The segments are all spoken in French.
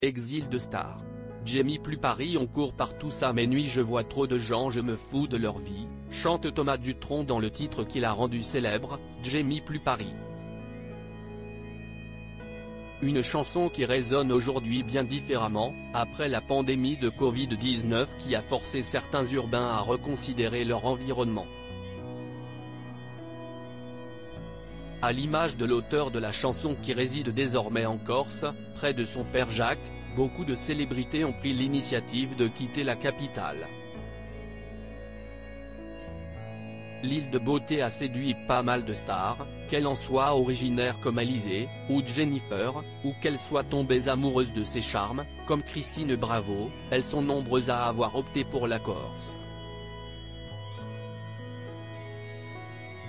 Exil de star. Jamie plus Paris on court partout ça m'ennuie je vois trop de gens je me fous de leur vie, chante Thomas Dutronc dans le titre qu'il a rendu célèbre, Jamie plus Paris. Une chanson qui résonne aujourd'hui bien différemment, après la pandémie de Covid-19 qui a forcé certains urbains à reconsidérer leur environnement. À l'image de l'auteur de la chanson qui réside désormais en Corse, près de son père Jacques, beaucoup de célébrités ont pris l'initiative de quitter la capitale. L'île de beauté a séduit pas mal de stars, qu'elles en soient originaires comme Alizée, ou Jennifer, ou qu'elles soient tombées amoureuses de ses charmes, comme Christine Bravo, elles sont nombreuses à avoir opté pour la Corse.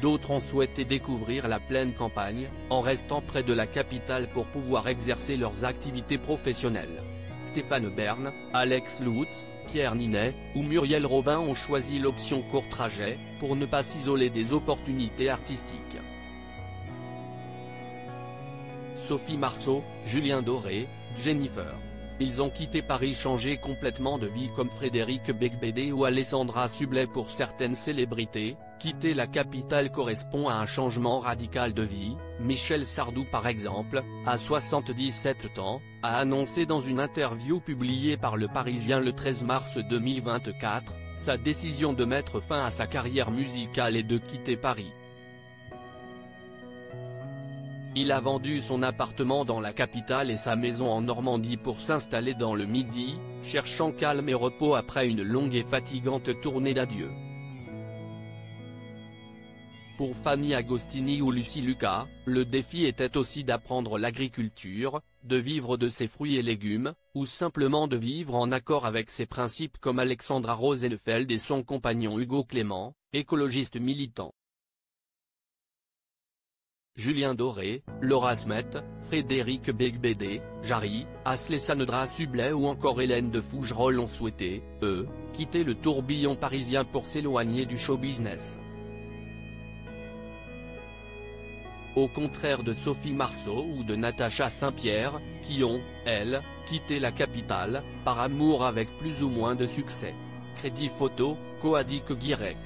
D'autres ont souhaité découvrir la pleine campagne, en restant près de la capitale pour pouvoir exercer leurs activités professionnelles. Stéphane Bern, Alex Lutz, Pierre Ninet, ou Muriel Robin ont choisi l'option court trajet, pour ne pas s'isoler des opportunités artistiques. Sophie Marceau, Julien Doré, Jennifer. Ils ont quitté Paris changé complètement de vie comme Frédéric Beigbeder ou Alessandra Sublet pour certaines célébrités. Quitter la capitale correspond à un changement radical de vie, Michel Sardou par exemple, à 77 ans, a annoncé dans une interview publiée par Le Parisien le 13 mars 2024, sa décision de mettre fin à sa carrière musicale et de quitter Paris. Il a vendu son appartement dans la capitale et sa maison en Normandie pour s'installer dans le Midi, cherchant calme et repos après une longue et fatigante tournée d'adieu. Pour Fanny Agostini ou Lucie Lucas, le défi était aussi d'apprendre l'agriculture, de vivre de ses fruits et légumes, ou simplement de vivre en accord avec ses principes comme Alexandra Rosenfeld et son compagnon Hugo Clément, écologiste militant. Julien Doré, Laura Smet, Frédéric Beigbeder, Jarry, Alessandra Sublet ou encore Hélène de Fougerolles ont souhaité, eux, quitter le tourbillon parisien pour s'éloigner du show business. Au contraire de Sophie Marceau ou de Natacha Saint-Pierre, qui ont, elles, quitté la capitale, par amour avec plus ou moins de succès. Crédit photo, Coadic Guirec.